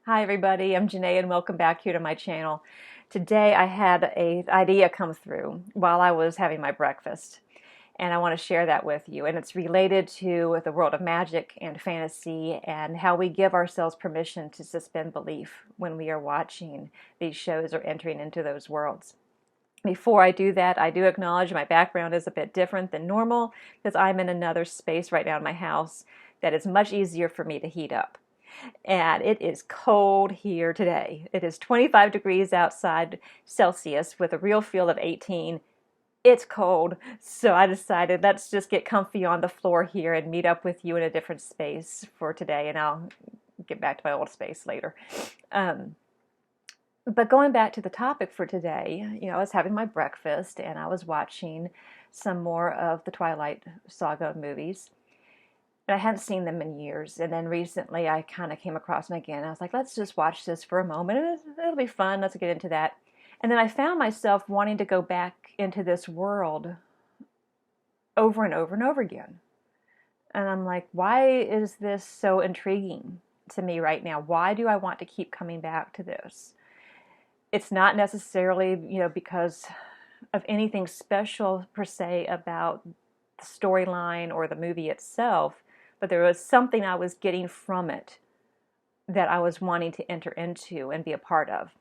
Hi everybody, I'm Janae and welcome back here to my channel. Today I had an idea come through while I was having my breakfast and I want to share that with you, and it's related to the world of magic and fantasy and how we give ourselves permission to suspend belief when we are watching these shows or entering into those worlds. Before I do that, I do acknowledge my background is a bit different than normal because I'm in another space right now in my house that is much easier for me to heat up. And it is cold here today. It is 25 degrees outside Celsius with a real feel of 18. It's cold, so I decided let's just get comfy on the floor here and meet up with you in a different space for today, and I'll get back to my old space later. But going back to the topic for today, I was having my breakfast and I was watching some more of the Twilight Saga movies. And I hadn't seen them in years. And then recently I kind of came across them again. I was like, let's just watch this for a moment. It'll be fun. Let's get into that. And then I found myself wanting to go back into this world over and over and over again. And I'm like, why is this so intriguing to me right now? Why do I want to keep coming back to this? It's not necessarily, because of anything special per se about the storyline or the movie itself, but there was something I was getting from it that I was wanting to enter into and be a part of.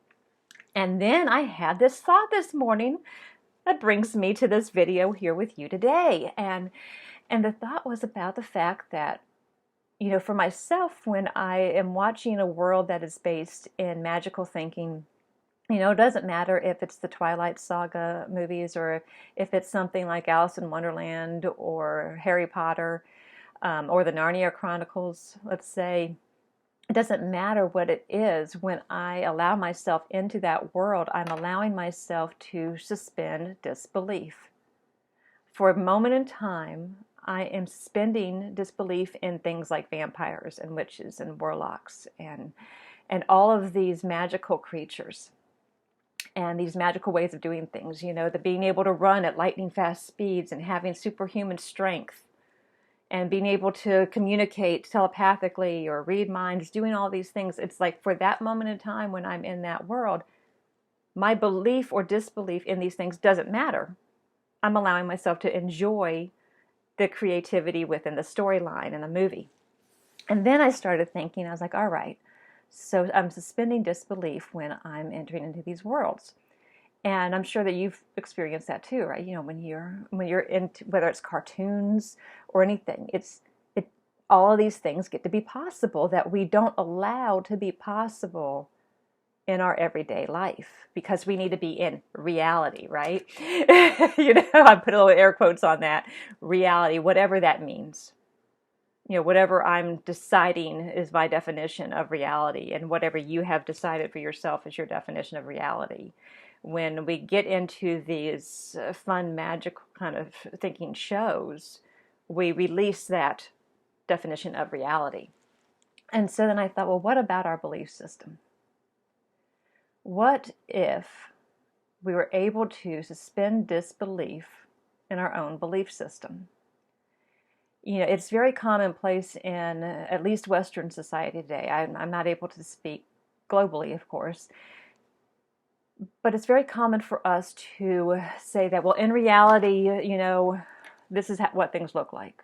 And then I had this thought this morning that brings me to this video here with you today. And the thought was about the fact that, for myself, when I am watching a world that is based in magical thinking, it doesn't matter if it's the Twilight Saga movies or if it's something like Alice in Wonderland or Harry Potter or the Narnia Chronicles, let's say. It doesn't matter what it is. When I allow myself into that world, I'm allowing myself to suspend disbelief. For a moment in time, I am suspending disbelief in things like vampires and witches and warlocks and all of these magical creatures. And these magical ways of doing things, the being able to run at lightning fast speeds and having superhuman strength and being able to communicate telepathically or read minds, doing all these things. It's like for that moment in time when I'm in that world, my belief or disbelief in these things doesn't matter. I'm allowing myself to enjoy the creativity within the storyline in the movie. And then I started thinking, I was like, all right, so I'm suspending disbelief when I'm entering into these worlds. And I'm sure that you've experienced that too, right? When you're into, whether it's cartoons or anything, all of these things get to be possible that we don't allow to be possible in our everyday life because we need to be in reality, right? I put a little air quotes on that. Reality, whatever that means. Whatever I'm deciding is my definition of reality, and whatever you have decided for yourself is your definition of reality. When we get into these fun, magical kind of thinking shows, we release that definition of reality. And so then I thought, well, what about our belief system? What if we were able to suspend disbelief in our own belief system? It's very commonplace in at least Western society today. I'm not able to speak globally, of course, but it's very common for us to say that, well, in reality, this is what things look like.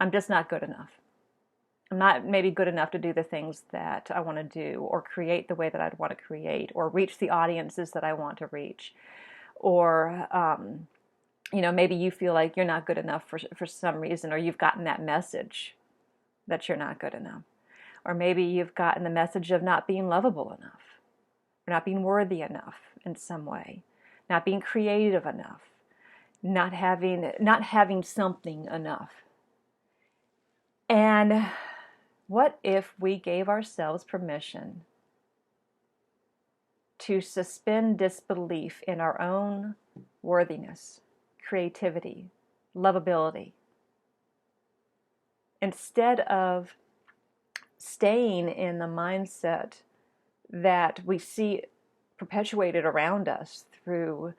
I'm just not good enough. I'm not maybe good enough to do the things that I want to do, or create the way that I'd want to create, or reach the audiences that I want to reach, or maybe you feel like you're not good enough for some reason, or you've gotten that message that you're not good enough. Or maybe you've gotten the message of not being lovable enough, or not being worthy enough in some way, not being creative enough, not having something enough. And what if we gave ourselves permission to suspend disbelief in our own worthiness, creativity, lovability, instead of staying in the mindset that we see perpetuated around us through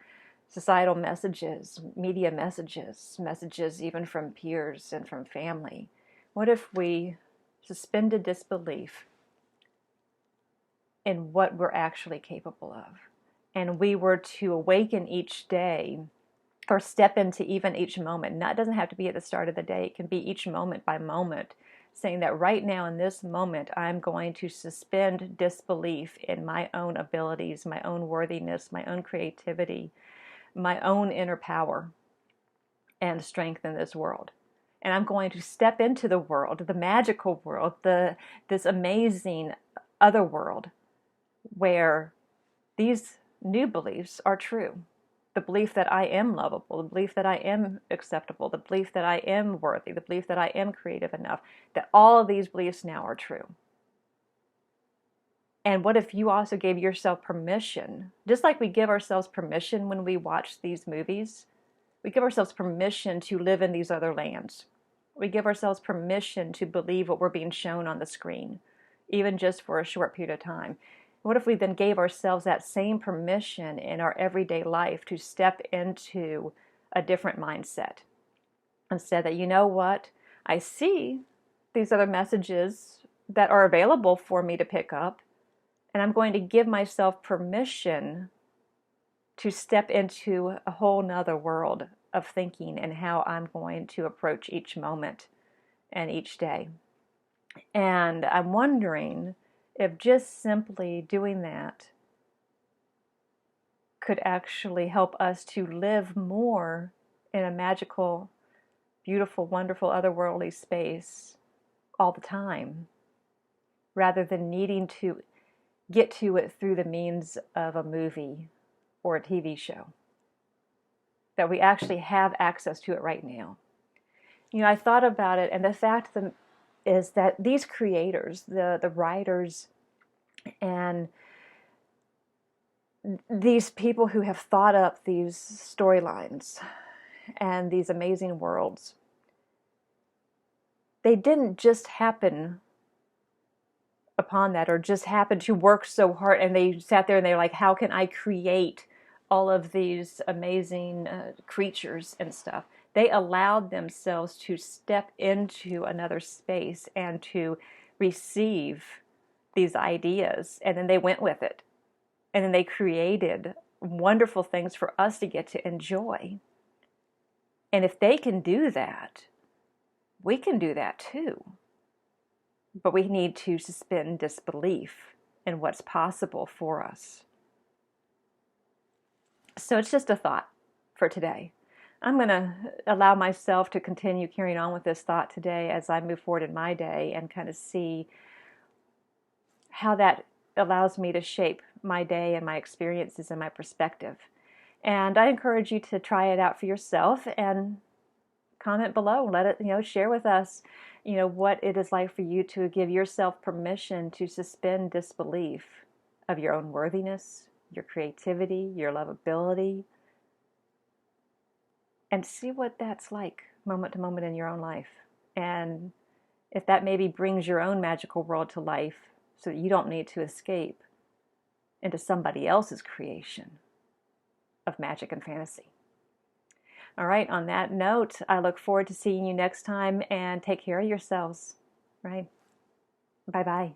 societal messages, media messages even from peers and from family? What if we suspended disbelief in what we're actually capable of. And we were to awaken each day, or step into even each moment. It doesn't have to be at the start of the day. It can be each moment by moment, saying that right now in this moment, I'm going to suspend disbelief in my own abilities, my own worthiness, my own creativity, my own inner power and strength in this world. And I'm going to step into the world, the magical world, this amazing other world where these new beliefs are true. The belief that I am lovable, the belief that I am acceptable, the belief that I am worthy, the belief that I am creative enough, that all of these beliefs now are true. And what if you also gave yourself permission, just like we give ourselves permission when we watch these movies, we give ourselves permission to live in these other lands. We give ourselves permission to believe what we're being shown on the screen, even just for a short period of time. What if we then gave ourselves that same permission in our everyday life to step into a different mindset and said that, you know what, I see these other messages that are available for me to pick up, and I'm going to give myself permission to step into a whole nother world of thinking and how I'm going to approach each moment and each day. And I'm wondering if just simply doing that could actually help us to live more in a magical, beautiful, wonderful, otherworldly space all the time, rather than needing to get to it through the means of a movie or a TV show. That we actually have access to it right now. You know, I thought about it, and the fact is that these creators, the writers, and these people who have thought up these storylines and these amazing worlds, they didn't just happen upon that, or just happen to work so hard, and they sat there and they're like, how can I create all of these amazing creatures and stuff? They allowed themselves to step into another space and to receive these ideas, and then they went with it. And then they created wonderful things for us to get to enjoy. And if they can do that, we can do that too. But we need to suspend disbelief in what's possible for us. So it's just a thought for today. I'm going to allow myself to continue carrying on with this thought today as I move forward in my day and kind of see how that allows me to shape my day and my experiences and my perspective. And I encourage you to try it out for yourself and comment below. Let it, share with us, what it is like for you to give yourself permission to suspend disbelief of your own worthiness, your creativity, your lovability, and see what that's like moment to moment in your own life. And if that maybe brings your own magical world to life so that you don't need to escape into somebody else's creation of magic and fantasy. All right, on that note, I look forward to seeing you next time, and take care of yourselves, right? Bye-bye.